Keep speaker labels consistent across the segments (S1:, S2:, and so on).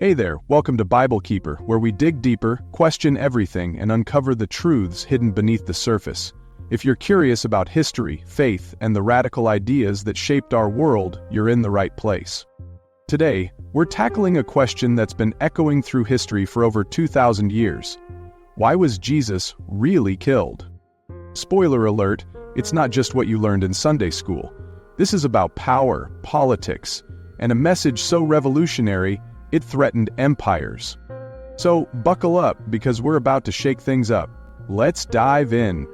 S1: Hey there, welcome to Bible Keeper, where we dig deeper, question everything, and uncover the truths hidden beneath the surface. If you're curious about history, faith, and the radical ideas that shaped our world, you're in the right place. Today, we're tackling a question that's been echoing through history for over 2,000 years. Why was Jesus really killed? Spoiler alert, it's not just what you learned in Sunday school. This is about power, politics, and a message so revolutionary it threatened empires. So buckle up, because we're about to shake things up. Let's dive in.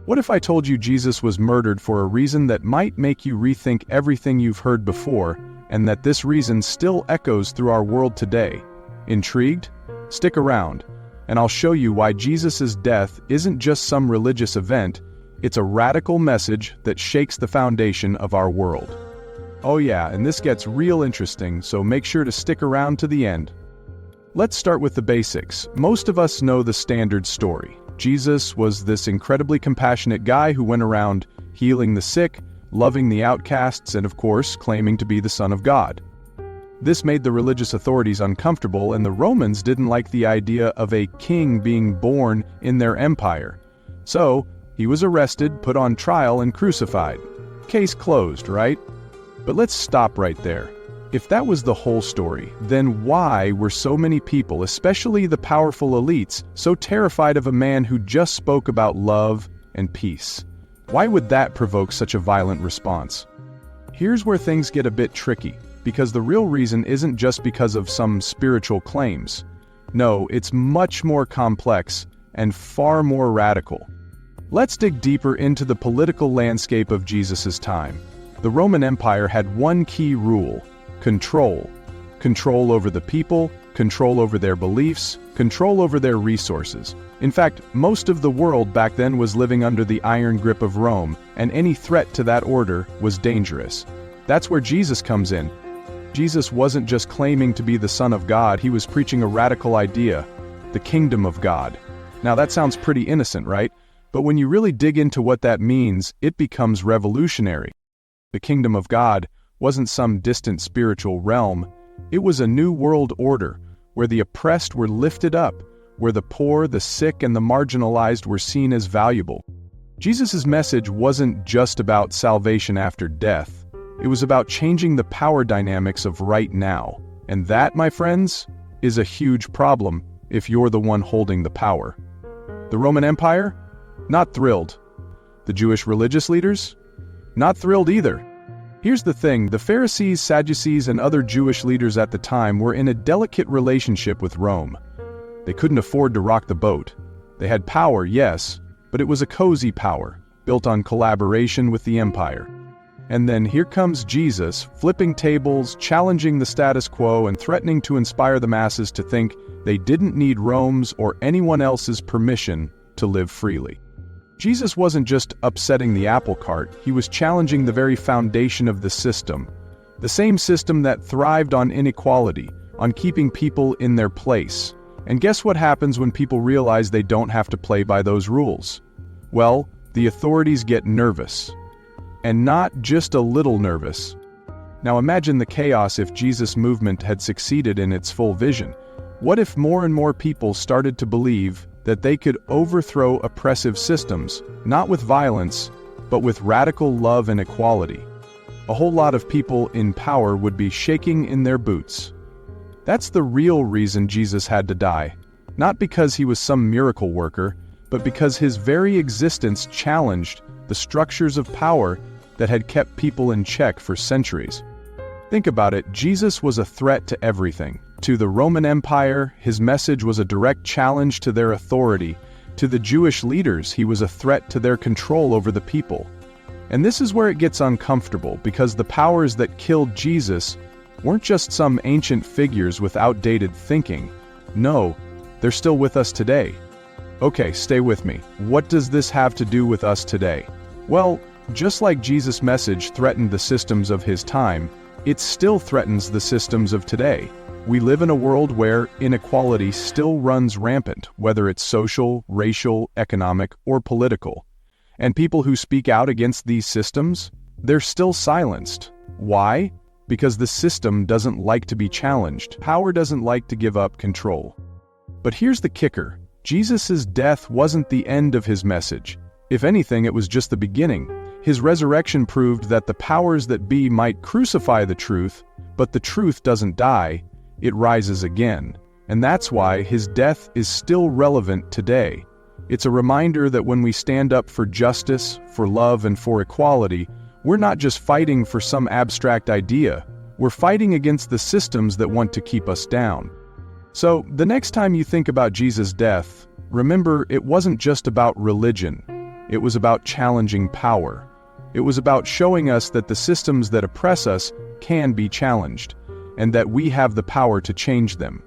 S1: What if I told you Jesus was murdered for a reason that might make you rethink everything you've heard before, and that this reason still echoes through our world today? Intrigued? Stick around, and I'll show you why Jesus' death isn't just some religious event, it's a radical message that shakes the foundation of our world. Oh yeah, and this gets real interesting, so make sure to stick around to the end. Let's start with the basics. Most of us know the standard story. Jesus was this incredibly compassionate guy who went around healing the sick, loving the outcasts, and of course, claiming to be the Son of God. This made the religious authorities uncomfortable, and the Romans didn't like the idea of a king being born in their empire. So, he was arrested, put on trial, and crucified. Case closed, right? But let's stop right there. If that was the whole story, then why were so many people, especially the powerful elites, so terrified of a man who just spoke about love and peace? Why would that provoke such a violent response? Here's where things get a bit tricky, because the real reason isn't just because of some spiritual claims. No, it's much more complex and far more radical. Let's dig deeper into the political landscape of Jesus' time. The Roman Empire had one key rule: control. Control over the people, control over their beliefs, control over their resources. In fact, most of the world back then was living under the iron grip of Rome, and any threat to that order was dangerous. That's where Jesus comes in. Jesus wasn't just claiming to be the Son of God, he was preaching a radical idea: the kingdom of God. Now that sounds pretty innocent, right? But when you really dig into what that means, it becomes revolutionary. The kingdom of God wasn't some distant spiritual realm. It was a new world order, where the oppressed were lifted up, where the poor, the sick, and the marginalized were seen as valuable. Jesus' message wasn't just about salvation after death. It was about changing the power dynamics of right now. And that, my friends, is a huge problem if you're the one holding the power. The Roman Empire? Not thrilled. The Jewish religious leaders? Not thrilled either. Here's the thing, the Pharisees, Sadducees, and other Jewish leaders at the time were in a delicate relationship with Rome. They couldn't afford to rock the boat. They had power, yes, but it was a cozy power, built on collaboration with the empire. And then here comes Jesus, flipping tables, challenging the status quo, and threatening to inspire the masses to think they didn't need Rome's or anyone else's permission to live freely. Jesus wasn't just upsetting the apple cart, he was challenging the very foundation of the system. The same system that thrived on inequality, on keeping people in their place. And guess what happens when people realize they don't have to play by those rules? Well, the authorities get nervous. And not just a little nervous. Now imagine the chaos if Jesus' movement had succeeded in its full vision. What if more and more people started to believe that they could overthrow oppressive systems, not with violence, but with radical love and equality? A whole lot of people in power would be shaking in their boots. That's the real reason Jesus had to die. Not because he was some miracle worker, but because his very existence challenged the structures of power that had kept people in check for centuries. Think about it, Jesus was a threat to everything. To the Roman Empire, his message was a direct challenge to their authority. To the Jewish leaders, he was a threat to their control over the people. And this is where it gets uncomfortable, because the powers that killed Jesus weren't just some ancient figures with outdated thinking. No, they're still with us today. Okay, stay with me. What does this have to do with us today? Well, just like Jesus' message threatened the systems of his time, it still threatens the systems of today. We live in a world where inequality still runs rampant, whether it's social, racial, economic, or political. And people who speak out against these systems, they're still silenced. Why? because the system doesn't like to be challenged. Power doesn't like to give up control. But here's the kicker. Jesus' death wasn't the end of his message. If anything, it was just the beginning. His resurrection proved that the powers that be might crucify the truth, but the truth doesn't die, it rises again. And that's why his death is still relevant today. It's a reminder that when we stand up for justice, for love, and for equality, we're not just fighting for some abstract idea, we're fighting against the systems that want to keep us down. So, the next time you think about Jesus' death, remember it wasn't just about religion. It was about challenging power. It was about showing us that the systems that oppress us can be challenged, and that we have the power to change them.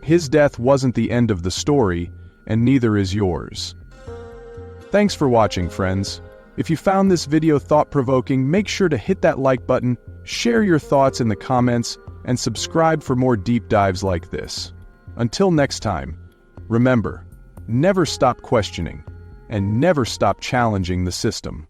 S1: His death wasn't the end of the story, and neither is yours. Thanks for watching, friends. If you found this video thought-provoking, make sure to hit that like button, share your thoughts in the comments, and subscribe for more deep dives like this. Until next time, remember, never stop questioning, and never stop challenging the system.